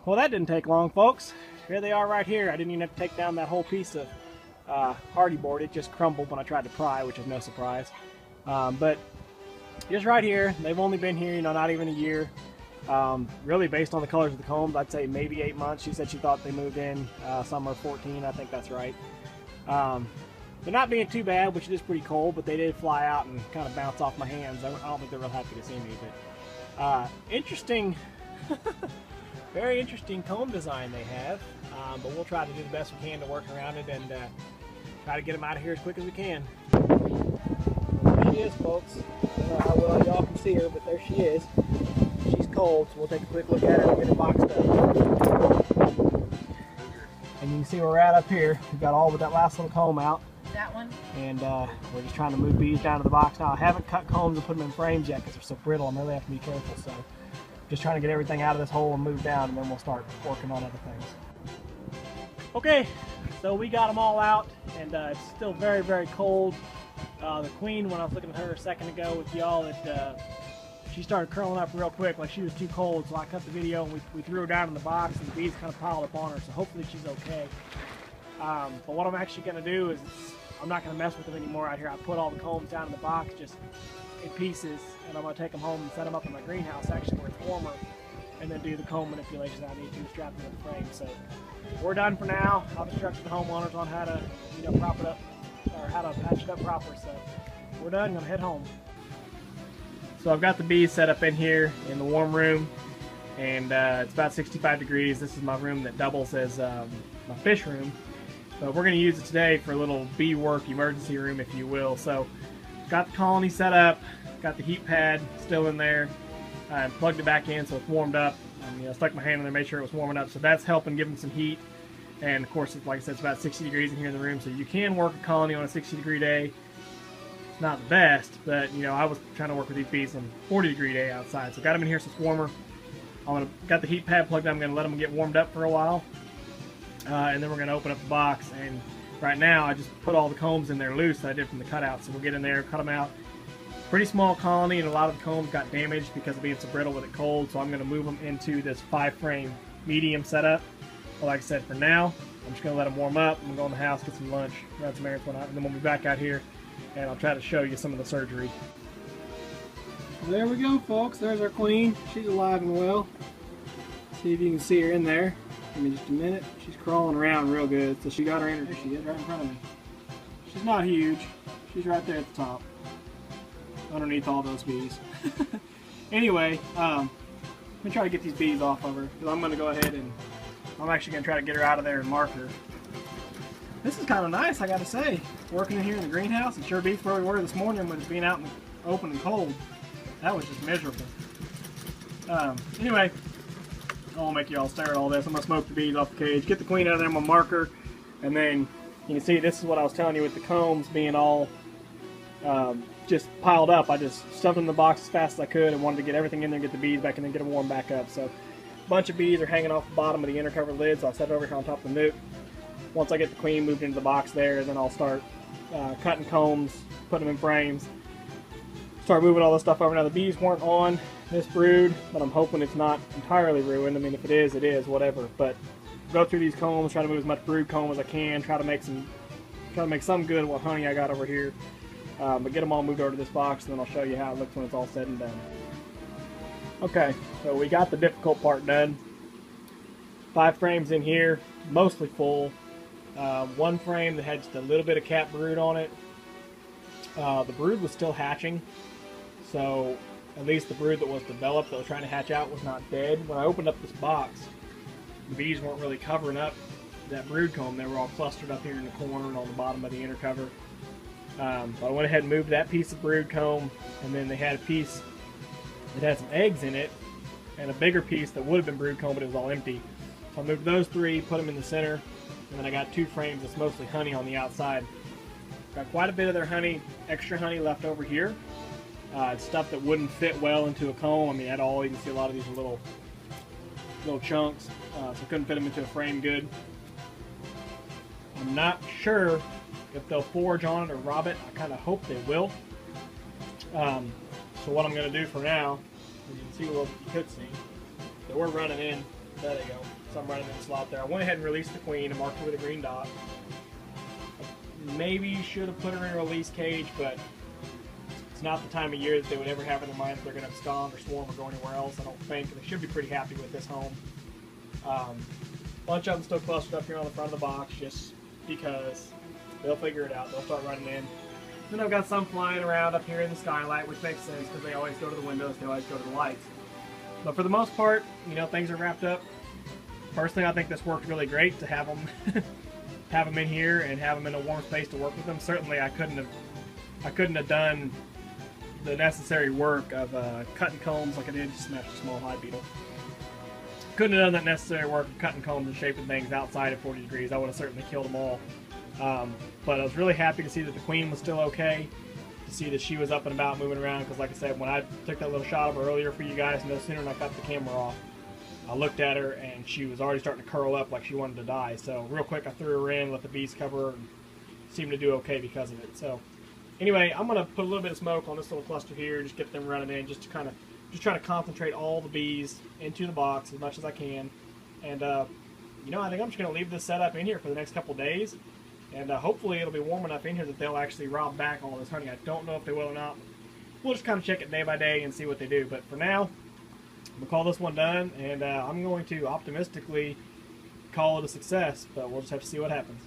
Well, that didn't take long, folks. Here they are right here. I didn't even have to take down that whole piece of hardy board. It just crumbled when I tried to pry, which is no surprise. But just right here, they've only been here, not even a year. Really, based on the colors of the combs, I'd say maybe 8 months. She said she thought they moved in summer 14. I think that's right. They're not being too bad, which is pretty cold, but they did fly out and kind of bounce off my hands. I don't think they're real happy to see me, but interesting, very interesting comb design they have. But we'll try to do the best we can to work around it and try to get them out of here as quick as we can. There she is, folks. I don't know how well y'all can see her, but there she is. She's cold, so we'll take a quick look at her and get her boxed up. And you can see where we're at up here. We've got all but that last little comb out. That one? And we're just trying to move bees down to the box now. I haven't cut combs and put them in frames yet because they're so brittle. I'm really have to be careful. So just trying to get everything out of this hole and move down, and then we'll start working on other things. Okay, so we got them all out, and it's still very, very cold. The queen, when I was looking at her a second ago with y'all, she started curling up real quick, like she was too cold. So I cut the video and we threw her down in the box, and the bees kind of piled up on her. So hopefully she's okay. But what I'm actually going to do is I'm not going to mess with them anymore out here. I put all the combs down in the box just in pieces, and I'm going to take them home and set them up in my greenhouse, actually where it's warmer, and then do the comb manipulations I need to strap them in the frame. So we're done for now. I'll instruct the homeowners on how to prop it up, or how to patch it up proper. So we're done. I'm going to head home. So I've got the bees set up in here in the warm room, and it's about 65 degrees. This is my room that doubles as my fish room. But we're going to use it today for a little bee work emergency room, if you will. So got the colony set up, got the heat pad still in there, and plugged it back in so it's warmed up. And, stuck my hand in there, made sure it was warming up. So that's helping give them some heat. And of course, like I said, it's about 60 degrees in here in the room, so you can work a colony on a 60-degree day. It's not the best, but I was trying to work with these bees on a 40-degree day outside. So got them in here so it's warmer. Got the heat pad plugged in. I'm going to let them get warmed up for a while. And then we're going to open up the box, and right now I just put all the combs in there loose that I did from the cutout. So we'll get in there, cut them out. Pretty small colony, and a lot of the combs got damaged because of being so brittle with it cold. So I'm going to move them into this 5-frame medium setup. But like I said, for now, I'm just going to let them warm up. I'm going to go in the house, get some lunch, run some errands, and then we'll be back out here, and I'll try to show you some of the surgery. There we go, folks. There's our queen. She's alive and well. See if you can see her in there. Give me just a minute. She's crawling around real good. So she got her in. There she is, right in front of me. She's not huge. She's right there at the top, underneath all those bees. Anyway, I'm gonna try to get these bees off of her, because I'm gonna go ahead and I'm actually gonna try to get her out of there and mark her. This is kind of nice, I gotta say. Working in here in the greenhouse, and sure beats where we were this morning when it's being out in the open and cold. That was just miserable. Anyway, I won't make you all stare at all this. I'm going to smoke the bees off the cage, get the queen out of there, I'm going to mark her, and then you can see this is what I was telling you with the combs being all just piled up. I just stuffed them in the box as fast as I could and wanted to get everything in there, get the bees back in there, get them warmed back up. So a bunch of bees are hanging off the bottom of the inner cover lid, so I set it over here on top of the nuke. Once I get the queen moved into the box there, then I'll start cutting combs, putting them in frames, start moving all this stuff over. Now the bees weren't on this brood, but I'm hoping it's not entirely ruined. I mean, if it is, whatever. But go through these combs, try to move as much brood comb as I can, try to make some good with what honey I got over here. But get them all moved over to this box, and then I'll show you how it looks when it's all said and done. Okay, so we got the difficult part done. 5 frames in here, mostly full. 1 frame that had just a little bit of cap brood on it. The brood was still hatching, so at least the brood that was developed that was trying to hatch out was not dead. When I opened up this box, the bees weren't really covering up that brood comb. They were all clustered up here in the corner and on the bottom of the inner cover. But I went ahead and moved that piece of brood comb, and then they had a piece that had some eggs in it, and a bigger piece that would have been brood comb, but it was all empty. So I moved those 3, put them in the center, and then I got 2 frames that's mostly honey on the outside. Got quite a bit of their honey, extra honey left over here. It's stuff that wouldn't fit well into a comb. I mean, at all, you can see a lot of these little chunks, so I couldn't fit them into a frame good. I'm not sure if they'll forage on it or rob it. I kind of hope they will. So what I'm going to do for now, as you can see, well, you could see, that we're running in There they go. So I'm running in the slot there. I went ahead and released the queen and marked her with a green dot. Maybe should have put her in a release cage, but it's not the time of year that they would ever have in their mind that they're going to abscond or swarm or go anywhere else, I don't think. They should be pretty happy with this home. Bunch of them still clustered up here on the front of the box just because they'll figure it out. They'll start running in. Then I've got some flying around up here in the skylight, which makes sense because they always go to the windows, they always go to the lights. But for the most part, you know, things are wrapped up. Personally, I think this worked really great to have them have them in here and have them in a warm space to work with them. Certainly, I couldn't have done the necessary work of cutting combs like I did to smash a small hive beetle. Couldn't have done that necessary work of cutting combs and shaping things outside of 40 degrees. I would have certainly killed them all. But I was really happy to see that the queen was still okay, to see that she was up and about moving around, because like I said, when I took that little shot of her earlier for you guys, no sooner than I cut the camera off, I looked at her and she was already starting to curl up like she wanted to die. So real quick I threw her in, let the bees cover her, and seemed to do okay because of it. So anyway, I'm going to put a little bit of smoke on this little cluster here, just get them running in, just trying to concentrate all the bees into the box as much as I can. And you know, I think I'm just going to leave this setup in here for the next couple of days. And hopefully it'll be warm enough in here that they'll actually rob back all this honey. I don't know if they will or not. We'll just kind of check it day by day and see what they do. But for now, I'm going to call this one done, and I'm going to optimistically call it a success, but we'll just have to see what happens.